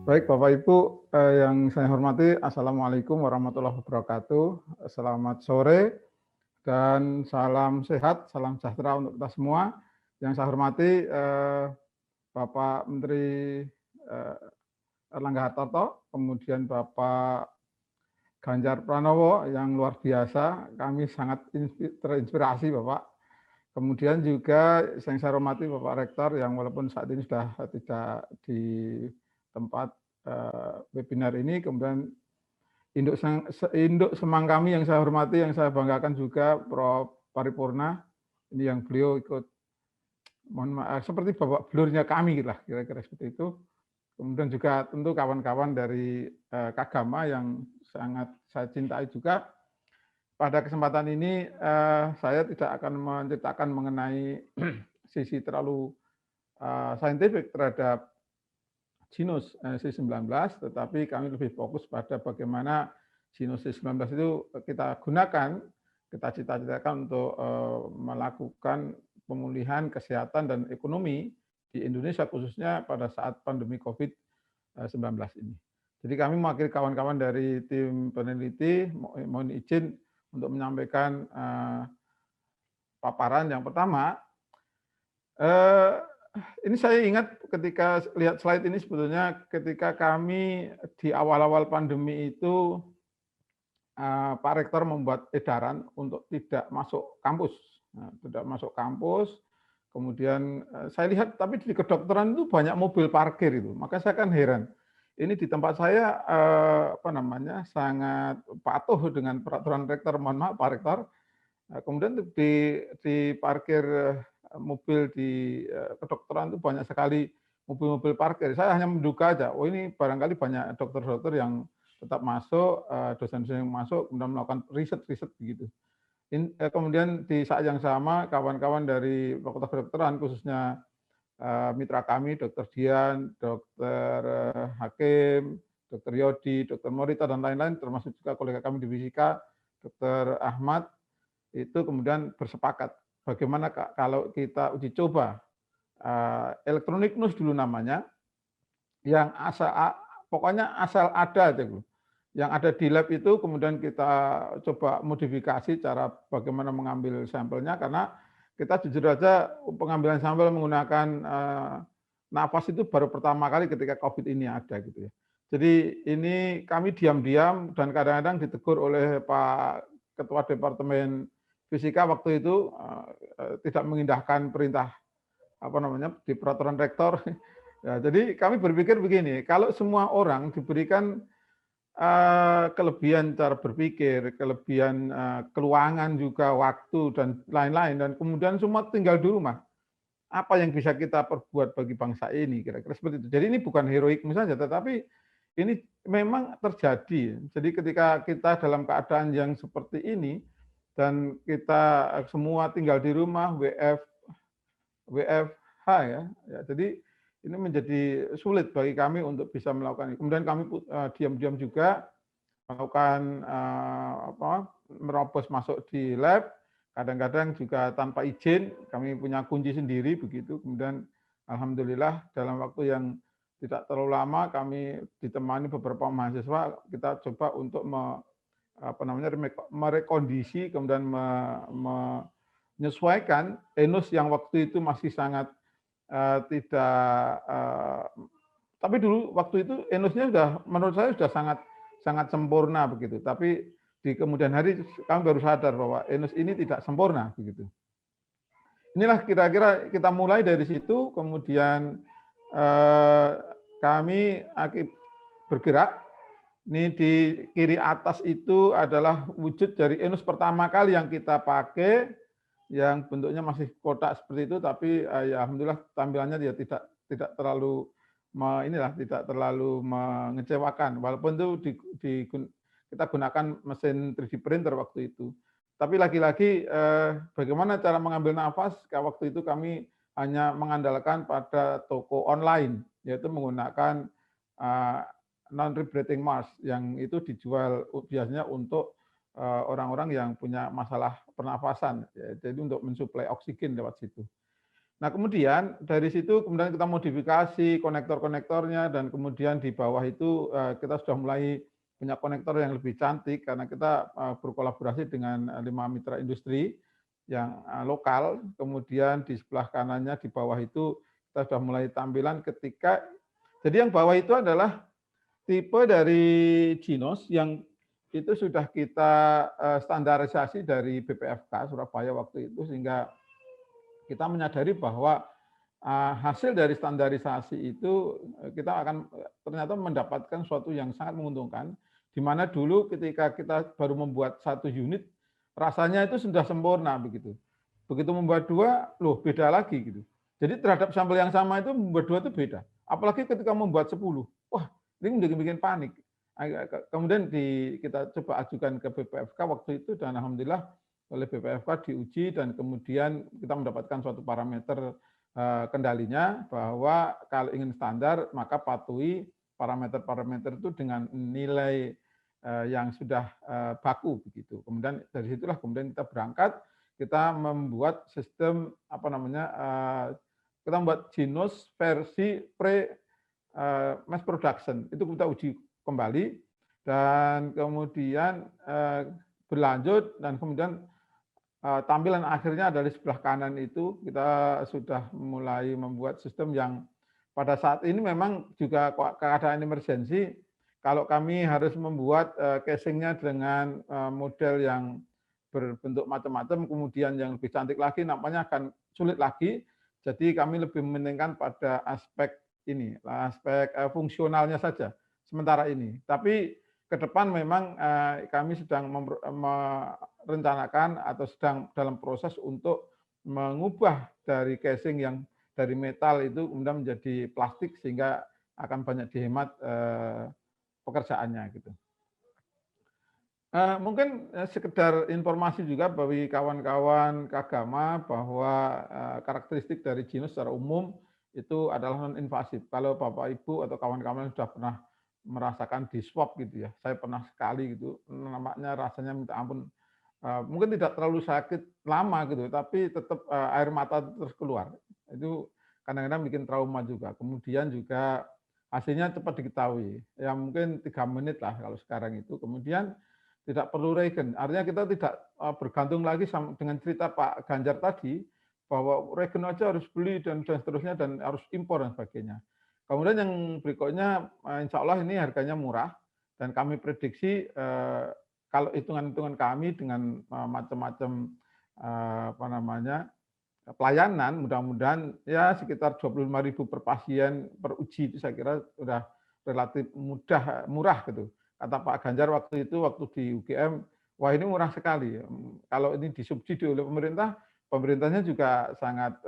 Baik, Bapak Ibu yang saya hormati, Assalamualaikum warahmatullahi wabarakatuh. Selamat sore dan salam sehat, salam sejahtera untuk kita semua. Yang saya hormati Bapak Menteri Erlangga Hartarto, kemudian Bapak Ganjar Pranowo yang luar biasa. Kami sangat terinspirasi, Bapak. Kemudian juga yang saya hormati Bapak Rektor yang walaupun saat ini sudah tidak di tempat webinar ini, kemudian induk semang kami yang saya hormati, yang saya banggakan juga Prof. Paripurna, ini yang beliau ikut, mohon maaf, seperti bapak belurnya kami lah, kira-kira seperti itu. Kemudian juga tentu kawan-kawan dari Kagama yang sangat saya cintai juga. Pada kesempatan ini saya tidak akan menceritakan mengenai sisi terlalu saintifik terhadap Genus C19, tetapi kami lebih fokus pada bagaimana Genus C19 itu kita gunakan, kita cita-citakan untuk melakukan pemulihan kesehatan dan ekonomi di Indonesia, khususnya pada saat pandemi COVID-19 ini. Jadi kami mewakili kawan-kawan dari tim peneliti, mohon izin untuk menyampaikan paparan yang pertama. Ini saya ingat ketika lihat slide ini, sebetulnya ketika kami di awal-awal pandemi itu, Pak Rektor membuat edaran untuk tidak masuk kampus. Tidak masuk kampus, kemudian saya lihat tapi di kedokteran itu banyak mobil parkir itu. Maka saya kan heran. Ini di tempat saya sangat patuh dengan peraturan Rektor, mohon maaf Pak Rektor. Kemudian di parkir mobil di kedokteran itu banyak sekali mobil-mobil parkir. Saya hanya menduga aja, oh ini barangkali banyak dokter-dokter yang tetap masuk, dosen-dosen yang masuk, kemudian melakukan riset begitu. Kemudian di saat yang sama, kawan-kawan dari Fakultas Kedokteran, khususnya mitra kami, Dr. Dian, Dr. Hakim, Dr. Yodi, Dr. Morita, dan lain-lain, termasuk juga kolega kami di Fisika, Dr. Ahmad, itu kemudian bersepakat bagaimana kalau kita uji coba elektronik nus dulu namanya, yang pokoknya asal ada aja, yang ada di lab itu, kemudian kita coba modifikasi cara bagaimana mengambil sampelnya, karena kita jujur aja pengambilan sampel menggunakan nafas itu baru pertama kali ketika COVID ini ada gitu ya. Jadi ini kami diam-diam dan kadang-kadang ditegur oleh Pak Ketua Departemen Fisika waktu itu tidak mengindahkan perintah di peraturan rektor. Ya, jadi kami berpikir begini, kalau semua orang diberikan kelebihan cara berpikir, kelebihan keluangan juga waktu dan lain-lain, dan kemudian semua tinggal di rumah, apa yang bisa kita perbuat bagi bangsa ini, kira-kira seperti itu. Jadi ini bukan heroikme saja, tetapi ini memang terjadi. Jadi ketika kita dalam keadaan yang seperti ini, dan kita semua tinggal di rumah, WFH ya, jadi ini menjadi sulit bagi kami untuk bisa melakukan ini. Kemudian kami diam-diam juga melakukan merobos masuk di lab, kadang-kadang juga tanpa izin, kami punya kunci sendiri begitu. Kemudian alhamdulillah dalam waktu yang tidak terlalu lama kami ditemani beberapa mahasiswa, kita coba untuk merekondisi, kemudian menyesuaikan ENUS yang waktu itu masih sangat tidak, tapi dulu waktu itu ENUS-nya sudah menurut saya sudah sangat sempurna begitu. Tapi di kemudian hari kami baru sadar bahwa ENUS ini tidak sempurna begitu. Inilah kira-kira kita mulai dari situ, kemudian kami bergerak. Ini di kiri atas itu adalah wujud dari ENUS pertama kali yang kita pakai, yang bentuknya masih kotak seperti itu, tapi ya alhamdulillah tampilannya dia tidak terlalu tidak terlalu mengecewakan, walaupun itu kita gunakan mesin 3D printer waktu itu. Tapi lagi-lagi bagaimana cara mengambil nafas, waktu itu kami hanya mengandalkan pada toko online, yaitu menggunakan non-rebreathing mask, yang itu dijual biasanya untuk orang-orang yang punya masalah pernafasan, ya, jadi untuk mensuplai oksigen lewat situ. Nah, kemudian dari situ kemudian kita modifikasi konektor-konektornya dan kemudian di bawah itu kita sudah mulai punya konektor yang lebih cantik karena kita berkolaborasi dengan 5 mitra industri yang lokal. Kemudian di sebelah kanannya di bawah itu kita sudah mulai tampilan ketika jadi yang bawah itu adalah tipe dari Jinos yang itu sudah kita standarisasi dari BPFK Surabaya waktu itu sehingga kita menyadari bahwa hasil dari standarisasi itu kita akan ternyata mendapatkan suatu yang sangat menguntungkan, di mana dulu ketika kita baru membuat satu unit, rasanya itu sudah sempurna begitu. Begitu membuat dua, loh beda lagi gitu. Jadi terhadap sampel yang sama itu membuat dua itu beda. Apalagi ketika membuat 10, wah ini bikin panik. Kemudian kita coba ajukan ke BPFK waktu itu dan alhamdulillah oleh BPFK diuji dan kemudian kita mendapatkan suatu parameter kendalinya bahwa kalau ingin standar maka patuhi parameter-parameter itu dengan nilai yang sudah baku begitu. Kemudian dari situlah kemudian kita berangkat, kita membuat sistem apa namanya kita membuat Jinos versi pre mass production itu kita uji kembali dan kemudian berlanjut dan kemudian tampilan akhirnya dari sebelah kanan itu kita sudah mulai membuat sistem yang pada saat ini memang juga keadaan emergensi. Kalau kami harus membuat casingnya dengan model yang berbentuk macam-macam, kemudian yang lebih cantik lagi, nampaknya akan sulit lagi. Jadi kami lebih mementingkan pada aspek ini, aspek fungsionalnya saja sementara ini. Tapi ke depan memang kami sedang merencanakan atau sedang dalam proses untuk mengubah dari casing yang dari metal itu kemudian menjadi plastik sehingga akan banyak dihemat pekerjaannya gitu. Mungkin sekedar informasi juga bagi kawan-kawan Kagama bahwa karakteristik dari Jinos secara umum itu adalah non invasif. Kalau Bapak Ibu atau kawan-kawan sudah pernah merasakan di swab gitu ya, saya pernah sekali gitu, namanya rasanya minta ampun, mungkin tidak terlalu sakit lama gitu, tapi tetap air mata terus keluar. Itu kadang-kadang bikin trauma juga. Kemudian juga hasilnya cepat diketahui, ya mungkin 3 menit lah kalau sekarang itu. Kemudian tidak perlu regen, artinya kita tidak bergantung lagi dengan cerita Pak Ganjar tadi, bahwa regen aja harus beli dan seterusnya dan harus impor dan sebagainya. Kemudian yang berikutnya, insya Allah ini harganya murah dan kami prediksi kalau hitungan-hitungan kami dengan macam-macam apa namanya pelayanan, mudah-mudahan ya sekitar 25.000 per pasien per uji itu saya kira sudah relatif murah gitu. Kata Pak Ganjar waktu itu waktu di UGM, wah ini murah sekali. Kalau ini disubsidi oleh pemerintah, pemerintahnya juga sangat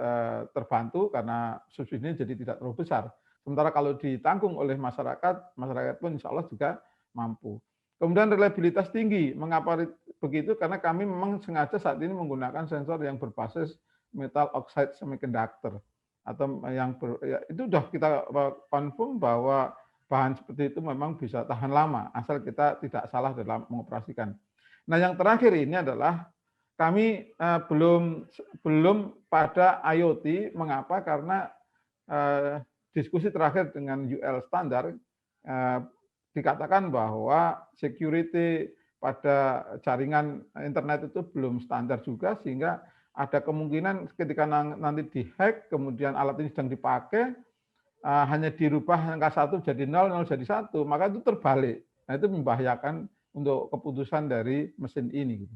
terbantu karena subsidinya jadi tidak terlalu besar. Sementara kalau ditanggung oleh masyarakat, masyarakat pun insya Allah juga mampu. Kemudian reliabilitas tinggi. Mengapa begitu? Karena kami memang sengaja saat ini menggunakan sensor yang berbasis metal oxide semiconductor. Atau itu sudah kita confirm bahwa bahan seperti itu memang bisa tahan lama, asal kita tidak salah dalam mengoperasikan. Nah yang terakhir ini adalah kami belum pada IoT. Mengapa? Karena diskusi terakhir dengan UL standar dikatakan bahwa security pada jaringan internet itu belum standar juga sehingga ada kemungkinan ketika nanti dihack kemudian alat ini sedang dipakai hanya dirubah angka 1 jadi 0, 0 jadi 1, maka itu terbalik. Nah itu membahayakan untuk keputusan dari mesin ini.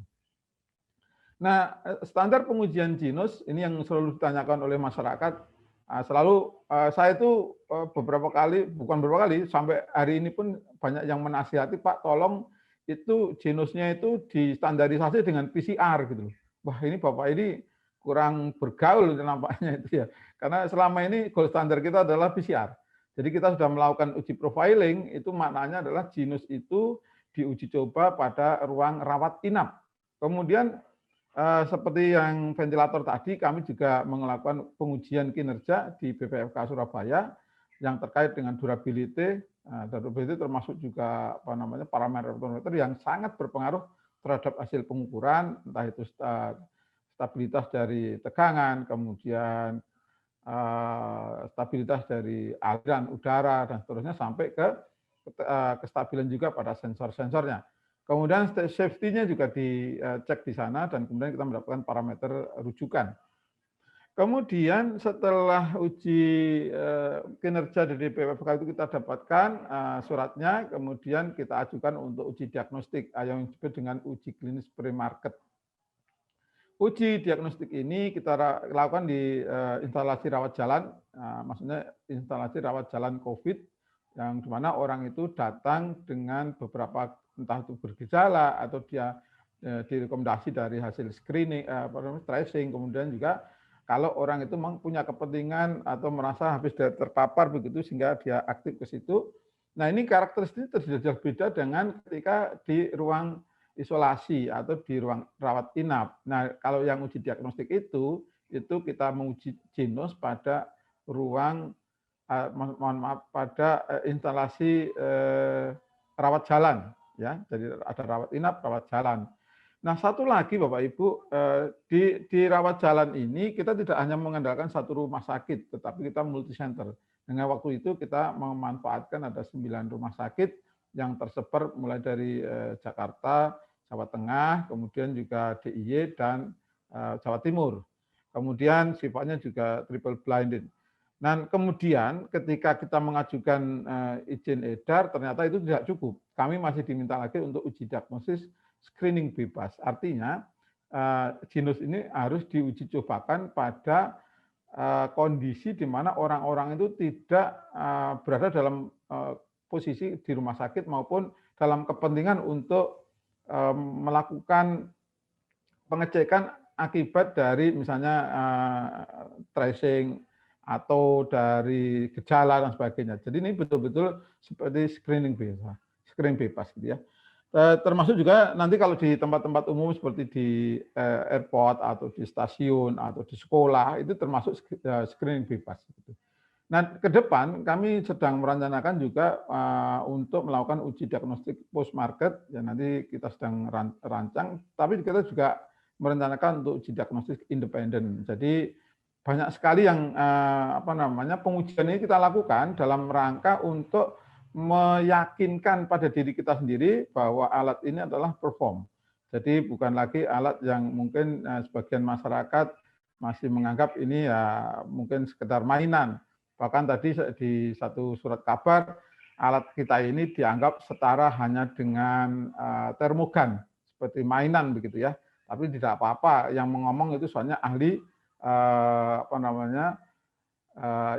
Nah standar pengujian Jinos ini yang selalu ditanyakan oleh masyarakat. Selalu saya itu beberapa kali, bukan beberapa kali, sampai hari ini pun banyak yang menasihati, Pak tolong itu Jinosnya itu distandarisasi dengan PCR gitu. Wah ini Bapak ini kurang bergaul nampaknya itu ya. Karena selama ini gold standar kita adalah PCR. Jadi kita sudah melakukan uji profiling, itu maknanya adalah Jinos itu diuji coba pada ruang rawat inap. Kemudian seperti yang ventilator tadi, kami juga melakukan pengujian kinerja di BPFK Surabaya yang terkait dengan durability. Durability termasuk juga apa namanya parameter-parameter yang sangat berpengaruh terhadap hasil pengukuran, entah itu stabilitas dari tegangan, kemudian stabilitas dari aliran udara dan seterusnya sampai ke kestabilan juga pada sensor-sensornya. Kemudian safety-nya juga dicek di sana dan kemudian kita mendapatkan parameter rujukan. Kemudian setelah uji kinerja dari BPFK itu kita dapatkan suratnya, kemudian kita ajukan untuk uji diagnostik yang disebut dengan uji klinis pre-market. Uji diagnostik ini kita lakukan di instalasi rawat jalan, maksudnya instalasi rawat jalan COVID, yang dimana orang itu datang dengan beberapa entah itu bergejala atau dia direkomendasi dari hasil screening, tracing, kemudian juga kalau orang itu memang punya kepentingan atau merasa habis terpapar begitu sehingga dia aktif ke situ. Nah ini karakteristiknya terjadi beda dengan ketika di ruang isolasi atau di ruang rawat inap. Nah, kalau yang uji diagnostik itu kita menguji genus pada ruang, mohon maaf, pada instalasi rawat jalan, ya. Jadi ada rawat inap, rawat jalan. Nah, satu lagi Bapak Ibu, di rawat jalan ini kita tidak hanya mengandalkan satu rumah sakit, tetapi kita multi center. Dengan waktu itu kita memanfaatkan ada 9 rumah sakit yang tersebar mulai dari Jakarta, Jawa Tengah, kemudian juga DIY dan Jawa Timur. Kemudian sifatnya juga triple blinded. Dan kemudian ketika kita mengajukan izin edar, ternyata itu tidak cukup. Kami masih diminta lagi untuk uji diagnosis screening bebas. Artinya genus ini harus diuji cobakan pada kondisi di mana orang-orang itu tidak berada dalam posisi di rumah sakit maupun dalam kepentingan untuk melakukan pengecekan akibat dari misalnya tracing atau dari gejala dan sebagainya. Jadi ini betul-betul seperti screening bebas gitu ya. Termasuk juga nanti kalau di tempat-tempat umum seperti di airport atau di stasiun atau di sekolah itu termasuk screening bebas. Gitu. Nah, ke depan kami sedang merencanakan juga untuk melakukan uji diagnostik post market, ya nanti kita sedang rancang, tapi kita juga merencanakan untuk uji diagnostik independen. Jadi banyak sekali yang pengujian ini kita lakukan dalam rangka untuk meyakinkan pada diri kita sendiri bahwa alat ini adalah perform. Jadi bukan lagi alat yang mungkin sebagian masyarakat masih menganggap ini ya mungkin sekedar mainan. Bahkan tadi di satu surat kabar, alat kita ini dianggap setara hanya dengan termogan, seperti mainan begitu ya. Tapi tidak apa-apa, yang mengomong itu soalnya ahli,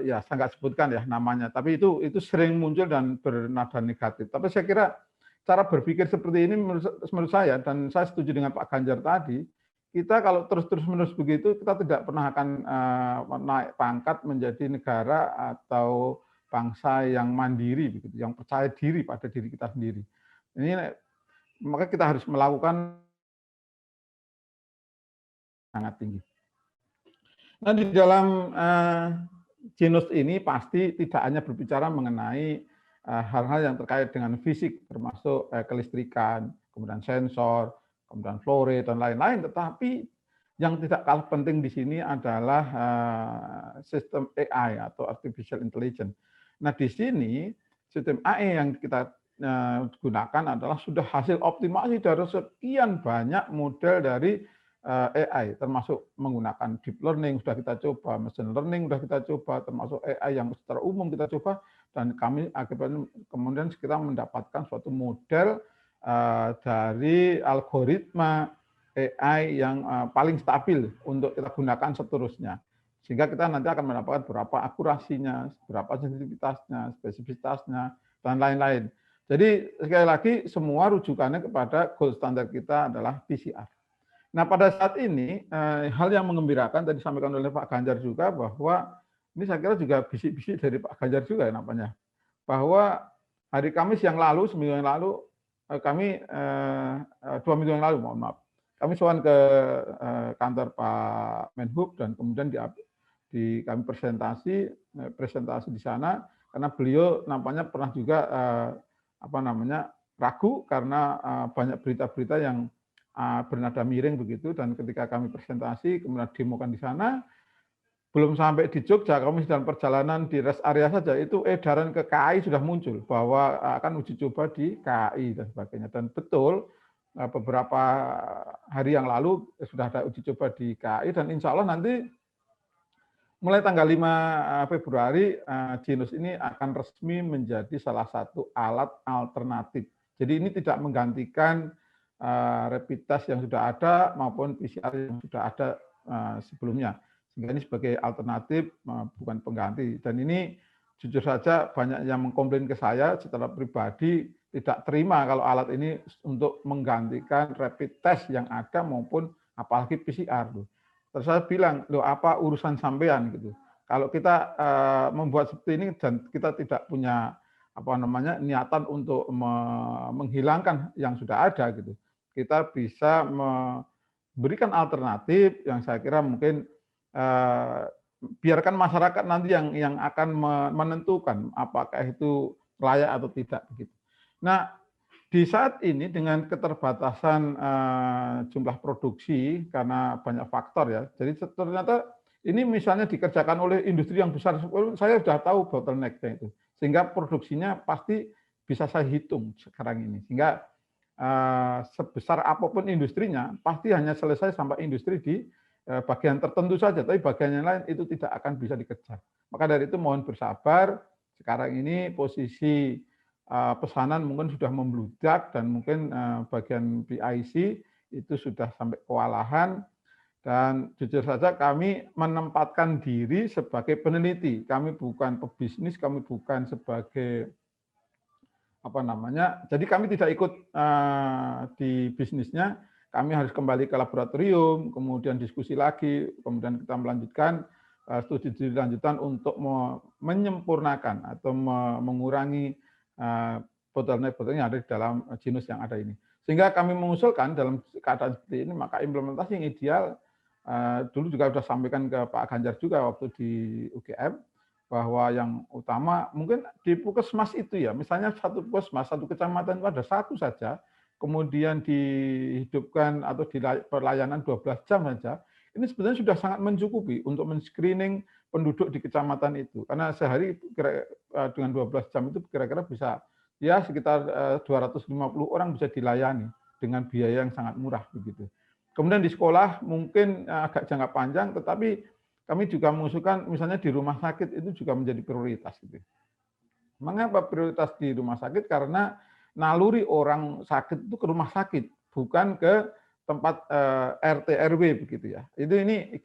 ya saya nggak sebutkan ya namanya. Tapi itu sering muncul dan bernada negatif. Tapi saya kira cara berpikir seperti ini menurut saya, dan saya setuju dengan Pak Ganjar tadi, kita kalau terus-menerus begitu, kita tidak pernah akan naik pangkat menjadi negara atau bangsa yang mandiri, begitu, yang percaya diri pada diri kita sendiri. Ini maka kita harus melakukan sangat tinggi. Nah di dalam genus ini pasti tidak hanya berbicara mengenai hal-hal yang terkait dengan fisik, termasuk kelistrikan, kemudian sensor, kemudian fluorid dan lain-lain, tetapi yang tidak kalah penting di sini adalah sistem AI atau artificial intelligence. Nah, di sini sistem AI yang kita gunakan adalah sudah hasil optimasi dari sekian banyak model dari AI, termasuk menggunakan deep learning sudah kita coba, machine learning sudah kita coba, termasuk AI yang secara umum kita coba, dan kami akibatnya kemudian kita mendapatkan suatu model dari algoritma AI yang paling stabil untuk kita gunakan seterusnya. Sehingga kita nanti akan mendapatkan berapa akurasinya, berapa sensitivitasnya, spesifitasnya, dan lain-lain. Jadi sekali lagi semua rujukannya kepada gold standar kita adalah PCR. Nah pada saat ini hal yang mengembirakan tadi disampaikan oleh Pak Ganjar juga bahwa ini saya kira juga bisik-bisik dari Pak Ganjar juga ya namanya, bahwa hari Kamis yang lalu, seminggu yang lalu, kami 2 minggu yang lalu, mohon maaf, kami sowan ke kantor Pak Menhub dan kemudian kami presentasi di sana karena beliau nampaknya pernah juga ragu karena banyak berita-berita yang bernada miring begitu, dan ketika kami presentasi kemudian demokan di sana, belum sampai di Jogja, kami sedang perjalanan di rest area saja, itu edaran ke KAI sudah muncul bahwa akan uji coba di KAI dan sebagainya. Dan betul, beberapa hari yang lalu sudah ada uji coba di KAI, dan insya Allah nanti mulai tanggal 5 Februari, Genus ini akan resmi menjadi salah satu alat alternatif. Jadi ini tidak menggantikan rapid test yang sudah ada maupun PCR yang sudah ada sebelumnya. Sehingga ini sebagai alternatif, bukan pengganti. Dan ini jujur saja banyak yang mengkomplain ke saya secara pribadi tidak terima kalau alat ini untuk menggantikan rapid test yang ada maupun apalagi PCR. Terus saya bilang, loh apa urusan sampean gitu. Kalau kita membuat seperti ini dan kita tidak punya niatan untuk menghilangkan yang sudah ada gitu. Kita bisa memberikan alternatif yang saya kira mungkin biarkan masyarakat nanti yang akan menentukan apakah itu layak atau tidak begitu. Nah, di saat ini dengan keterbatasan jumlah produksi karena banyak faktor ya. Jadi ternyata ini misalnya dikerjakan oleh industri yang besar, saya sudah tahu bottleneck-nya itu. Sehingga produksinya pasti bisa saya hitung sekarang ini. Sehingga sebesar apapun industrinya, pasti hanya selesai sampai industri di bagian tertentu saja, tapi bagian yang lain itu tidak akan bisa dikejar. Maka dari itu mohon bersabar, sekarang ini posisi pesanan mungkin sudah membludak dan mungkin bagian PIC itu sudah sampai kewalahan, dan jujur saja kami menempatkan diri sebagai peneliti. Kami bukan pebisnis, kami bukan sebagai jadi kami tidak ikut di bisnisnya, kami harus kembali ke laboratorium, kemudian diskusi lagi, kemudian kita melanjutkan studi lanjutan untuk menyempurnakan atau mengurangi bottleneck yang ada di dalam genus yang ada ini. Sehingga kami mengusulkan dalam keadaan seperti ini, maka implementasi yang ideal, dulu juga sudah sampaikan ke Pak Ganjar juga waktu di UGM, bahwa yang utama mungkin di puskesmas itu ya, misalnya satu puskesmas, satu kecamatan itu ada satu saja, kemudian dihidupkan atau di pelayanan 12 jam saja, ini sebenarnya sudah sangat mencukupi untuk men-screening penduduk di kecamatan itu. Karena sehari dengan 12 jam itu kira-kira bisa ya sekitar 250 orang bisa dilayani dengan biaya yang sangat murah begitu. Kemudian di sekolah mungkin agak jangka panjang, tetapi kami juga mengusulkan misalnya di rumah sakit itu juga menjadi prioritas gitu. Mengapa prioritas di rumah sakit? Karena naluri orang sakit itu ke rumah sakit, bukan ke tempat RT RW begitu ya. Ini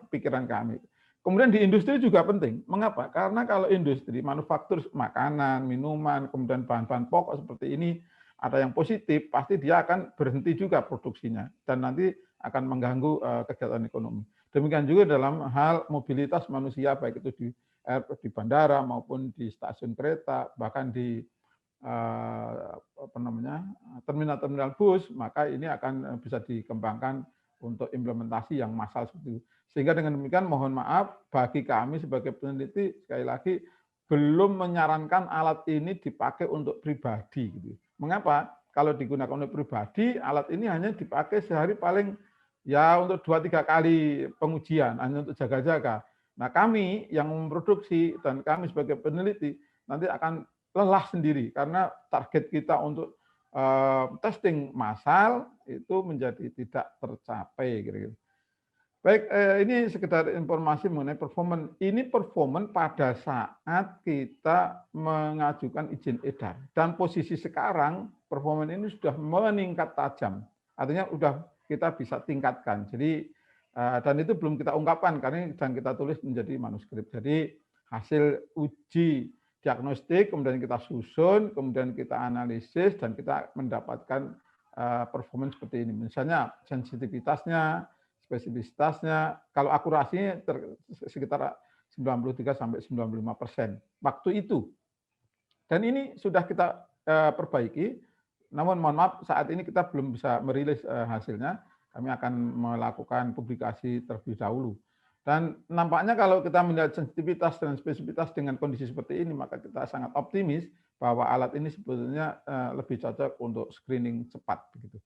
pikiran kami. Kemudian di industri juga penting. Mengapa? Karena kalau industri manufaktur makanan, minuman, kemudian bahan-bahan pokok seperti ini ada yang positif, pasti dia akan berhenti juga produksinya dan nanti akan mengganggu kegiatan ekonomi. Demikian juga dalam hal mobilitas manusia, baik itu di bandara maupun di stasiun kereta, bahkan di terminal-terminal bus, maka ini akan bisa dikembangkan untuk implementasi yang massal seperti itu. Sehingga dengan demikian mohon maaf bagi kami sebagai peneliti, sekali lagi belum menyarankan alat ini dipakai untuk pribadi. Mengapa? Kalau digunakan untuk pribadi, alat ini hanya dipakai sehari paling ya untuk 2-3 kali pengujian, hanya untuk jaga-jaga. Nah kami yang memproduksi dan kami sebagai peneliti nanti akan lelah sendiri karena target kita untuk testing massal itu menjadi tidak tercapai. Kira-kira. Baik, ini sekedar informasi mengenai performance. Ini performance pada saat kita mengajukan izin edar. Dan posisi sekarang performance ini sudah meningkat tajam. Artinya sudah kita bisa tingkatkan. Jadi dan itu belum kita ungkapkan karena dan kita tulis menjadi manuskrip. Jadi hasil uji diagnostik kemudian kita susun, kemudian kita analisis dan kita mendapatkan performance seperti ini. Misalnya sensitivitasnya, spesifisitasnya, kalau akurasinya sekitar 93-95% waktu itu. Dan ini sudah kita perbaiki. Namun mohon maaf saat ini kita belum bisa merilis hasilnya. Kami akan melakukan publikasi terlebih dahulu. Dan nampaknya kalau kita melihat sensitivitas dan spesifitas dengan kondisi seperti ini, maka kita sangat optimis bahwa alat ini sebetulnya lebih cocok untuk screening cepat. Begitu.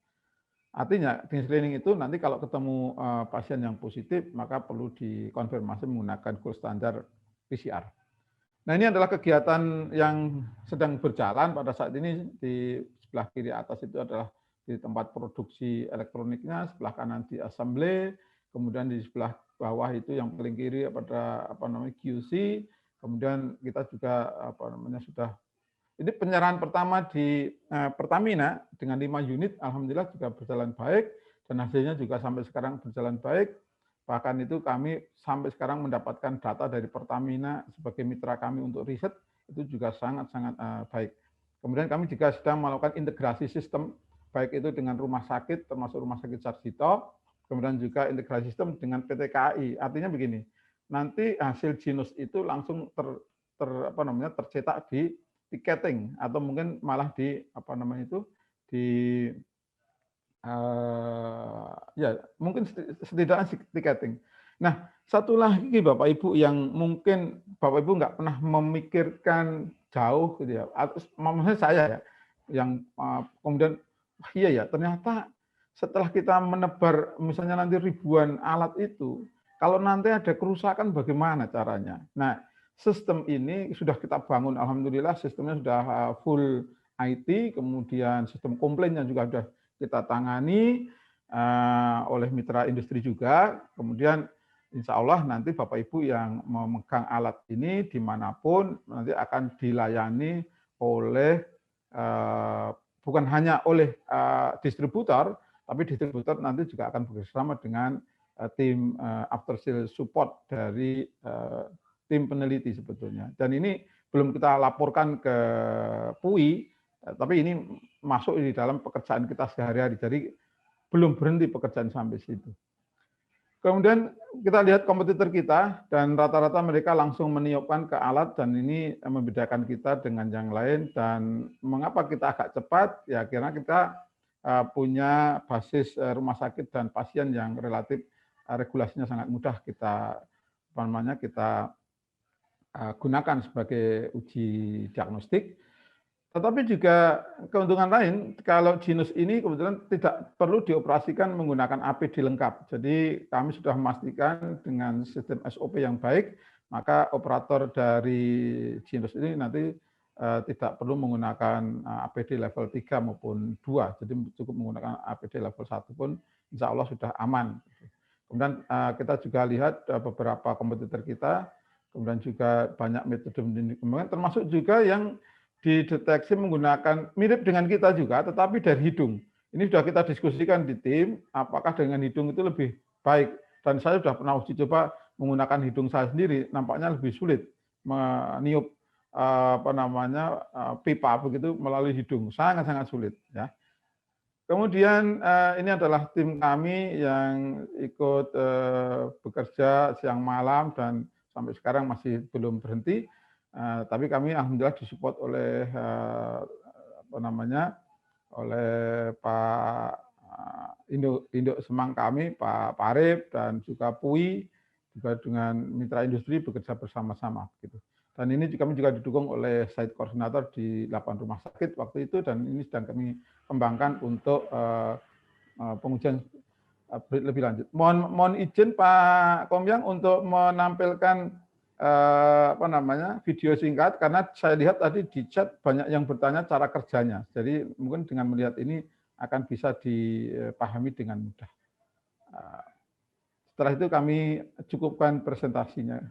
Artinya di screening itu nanti kalau ketemu pasien yang positif, maka perlu dikonfirmasi menggunakan gold standar PCR. Nah, ini adalah kegiatan yang sedang berjalan pada saat ini. Di sebelah kiri atas itu adalah di tempat produksi elektroniknya, sebelah kanan di assembly, kemudian di sebelah bawah itu yang paling kiri pada QC, kemudian kita juga sudah ini penyerahan pertama di Pertamina dengan 5 unit, alhamdulillah juga berjalan baik dan hasilnya juga sampai sekarang berjalan baik. Bahkan itu kami sampai sekarang mendapatkan data dari Pertamina sebagai mitra kami untuk riset, itu juga sangat-sangat baik. Kemudian kami juga sedang melakukan integrasi sistem, baik itu dengan rumah sakit, termasuk Rumah Sakit Sarjito, kemudian juga integrasi sistem dengan PT KAI. Artinya begini, nanti hasil Genus itu langsung tercetak di tiketing atau mungkin malah di mungkin setidaknya tiketing. Nah, satu lagi Bapak Ibu yang mungkin Bapak Ibu nggak pernah memikirkan jauh gitu ya. Maksudnya saya ya, yang kemudian iya ya, ternyata setelah kita menebar misalnya nanti ribuan alat itu, kalau nanti ada kerusakan bagaimana caranya? Nah, sistem ini sudah kita bangun, alhamdulillah sistemnya sudah full IT, kemudian sistem komplainnya juga sudah kita tangani oleh mitra industri juga. Kemudian insya Allah nanti Bapak Ibu yang memegang alat ini dimanapun nanti akan dilayani oleh bukan hanya oleh distributor, tapi distributor nanti juga akan bekerjasama dengan tim after sales support dari tim peneliti sebetulnya. Dan ini belum kita laporkan ke PUI, tapi ini masuk di dalam pekerjaan kita sehari-hari. Jadi belum berhenti pekerjaan sampai situ. Kemudian kita lihat kompetitor kita, dan rata-rata mereka langsung meniupkan ke alat, dan ini membedakan kita dengan yang lain. Dan mengapa kita agak cepat? Ya karena kita punya basis rumah sakit dan pasien yang relatif regulasinya sangat mudah kita gunakan sebagai uji diagnostik. Tetapi juga keuntungan lain, kalau Genus ini kebetulan tidak perlu dioperasikan menggunakan APD lengkap. Jadi kami sudah memastikan dengan sistem SOP yang baik, maka operator dari Genus ini nanti tidak perlu menggunakan APD level 3 maupun 2. Jadi cukup menggunakan APD level 1 pun insya Allah sudah aman. Kemudian kita juga lihat beberapa kompetitor kita, kemudian juga banyak metode penelitian, termasuk juga yang dideteksi menggunakan mirip dengan kita juga, tetapi dari hidung. Ini sudah kita diskusikan di tim, apakah dengan hidung itu lebih baik. Dan saya sudah pernah uji coba menggunakan hidung saya sendiri, nampaknya lebih sulit meniup pipa begitu melalui hidung, sangat-sangat sulit. Ya. Kemudian ini adalah tim kami yang ikut bekerja siang malam dan sampai sekarang masih belum berhenti. Tapi kami alhamdulillah disupport oleh oleh Pak Induk Semang kami, Pak Parip, dan juga PUI, juga dengan mitra industri bekerja bersama-sama gitu. Dan ini kami juga didukung oleh site koordinator di 8 rumah sakit waktu itu, dan ini sedang kami kembangkan untuk pengujian lebih lanjut. Mohon izin Pak Komyang untuk menampilkan video singkat, karena saya lihat tadi di chat banyak yang bertanya cara kerjanya. Jadi mungkin dengan melihat ini akan bisa dipahami dengan mudah. Setelah itu kami cukupkan presentasinya.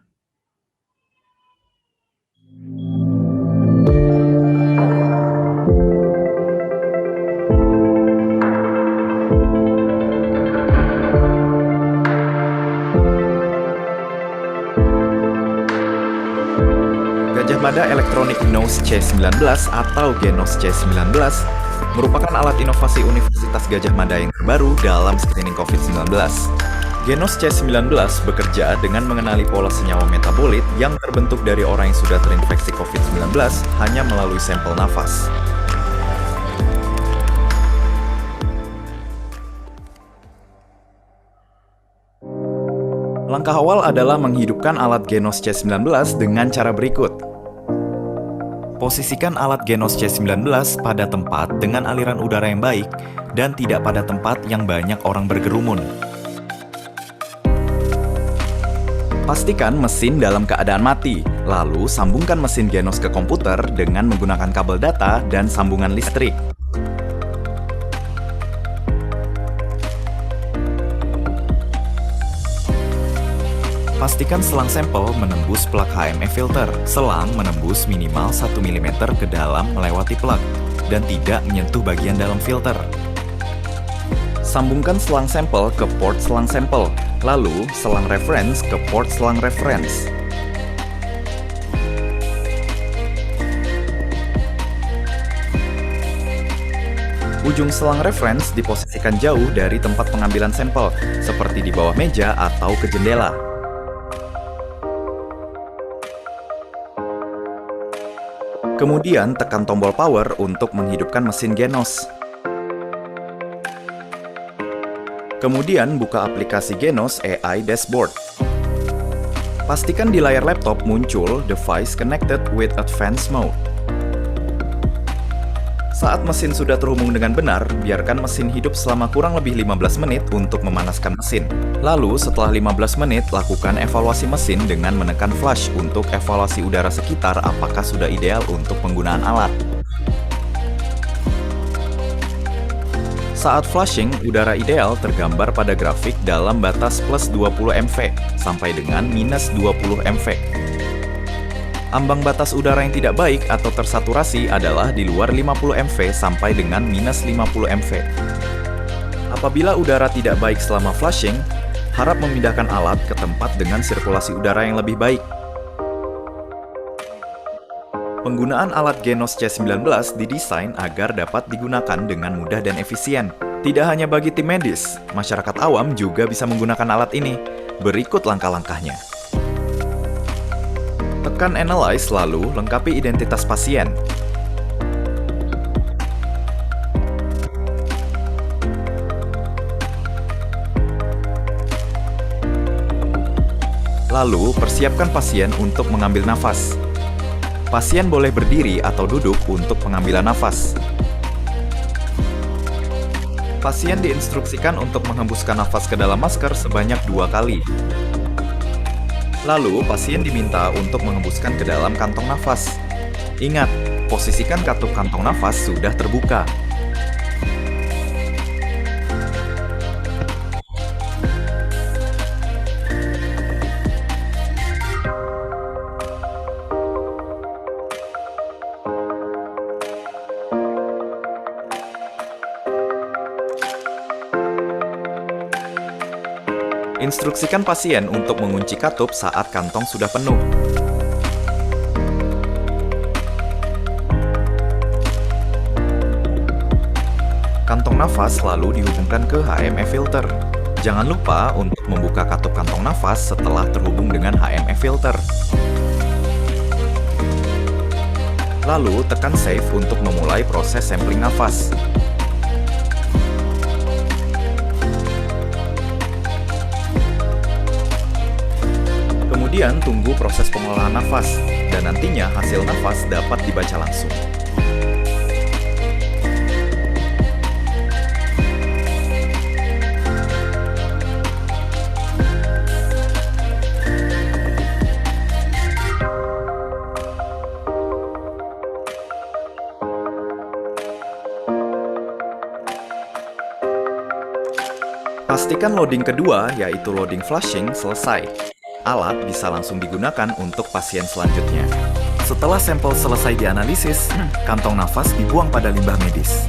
Gajah Mada Electronic Nose C19 atau Genos C19 merupakan alat inovasi Universitas Gajah Mada yang terbaru dalam screening COVID-19. Genos C19 bekerja dengan mengenali pola senyawa metabolit yang terbentuk dari orang yang sudah terinfeksi COVID-19 hanya melalui sampel nafas. Langkah awal adalah menghidupkan alat Genos C19 dengan cara berikut. Posisikan alat Genos C19 pada tempat dengan aliran udara yang baik dan tidak pada tempat yang banyak orang berkerumun. Pastikan mesin dalam keadaan mati, lalu sambungkan mesin Genos ke komputer dengan menggunakan kabel data dan sambungan listrik. Pastikan selang sampel menembus plug HME filter. Selang menembus minimal 1 mm ke dalam melewati plug dan tidak menyentuh bagian dalam filter. Sambungkan selang sampel ke port selang sampel, lalu selang reference ke port selang reference. Ujung selang reference diposisikan jauh dari tempat pengambilan sampel, seperti di bawah meja atau ke jendela. Kemudian tekan tombol power untuk menghidupkan mesin Genos. Kemudian buka aplikasi Genos AI Dashboard. Pastikan di layar laptop muncul Device Connected with Advanced Mode. Saat mesin sudah terhubung dengan benar, biarkan mesin hidup selama kurang lebih 15 menit untuk memanaskan mesin. Lalu, setelah 15 menit, lakukan evaluasi mesin dengan menekan flush untuk evaluasi udara sekitar apakah sudah ideal untuk penggunaan alat. Saat flushing, udara ideal tergambar pada grafik dalam batas plus 20 mV sampai dengan minus 20 mV. Ambang batas udara yang tidak baik atau tersaturasi adalah di luar 50 mV sampai dengan minus 50 mV. Apabila udara tidak baik selama flushing, harap memindahkan alat ke tempat dengan sirkulasi udara yang lebih baik. Penggunaan alat Genos C19 didesain agar dapat digunakan dengan mudah dan efisien. Tidak hanya bagi tim medis, masyarakat awam juga bisa menggunakan alat ini. Berikut langkah-langkahnya. Tekan Analyze lalu lengkapi identitas pasien. Lalu persiapkan pasien untuk mengambil nafas. Pasien boleh berdiri atau duduk untuk pengambilan nafas. Pasien diinstruksikan untuk menghembuskan nafas ke dalam masker sebanyak 2 kali. Lalu, pasien diminta untuk menghembuskan ke dalam kantong nafas. Ingat, posisikan katup kantong nafas sudah terbuka. Instruksikan pasien untuk mengunci katup saat kantong sudah penuh. Kantong nafas lalu dihubungkan ke HME filter. Jangan lupa untuk membuka katup kantong nafas setelah terhubung dengan HME filter. Lalu tekan Save untuk memulai proses sampling nafas. Kemudian tunggu proses pengolahan nafas, dan nantinya hasil nafas dapat dibaca langsung. Pastikan loading kedua, yaitu loading flushing, selesai. Alat bisa langsung digunakan untuk pasien selanjutnya. Setelah sampel selesai dianalisis, kantong nafas dibuang pada limbah medis.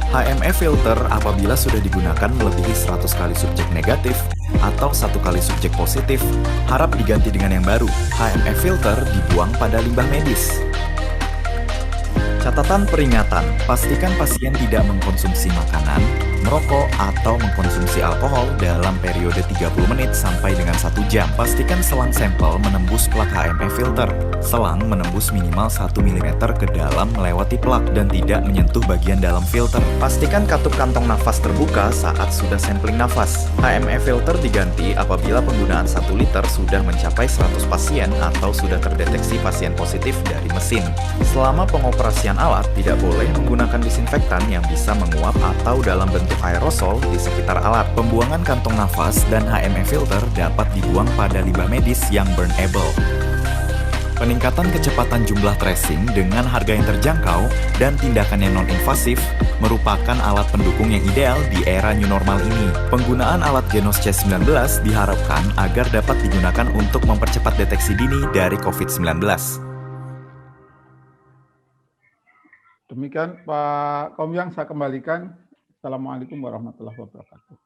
HME filter apabila sudah digunakan melebihi 100 kali subjek negatif atau 1 kali subjek positif, harap diganti dengan yang baru. HME filter dibuang pada limbah medis. Catatan peringatan, pastikan pasien tidak mengkonsumsi makanan, merokok atau mengkonsumsi alkohol dalam periode 30 menit sampai dengan 1 jam. Pastikan selang sampel menembus plak HME filter. Selang menembus minimal 1 mm ke dalam melewati plak dan tidak menyentuh bagian dalam filter. Pastikan katup kantong nafas terbuka saat sudah sampling nafas. HME filter diganti apabila penggunaan 1 liter sudah mencapai 100 pasien atau sudah terdeteksi pasien positif dari mesin. Selama pengoperasian alat, tidak boleh menggunakan disinfektan yang bisa menguap atau dalam bentuk aerosol di sekitar alat. Pembuangan kantong nafas dan HME filter dapat dibuang pada limbah medis yang burnable. Peningkatan kecepatan jumlah tracing dengan harga yang terjangkau dan tindakan yang non-invasif merupakan alat pendukung yang ideal di era new normal ini. Penggunaan alat Genos C19 diharapkan agar dapat digunakan untuk mempercepat deteksi dini dari COVID-19. Demikian Pak Komyang, saya kembalikan. Assalamualaikum warahmatullahi wabarakatuh.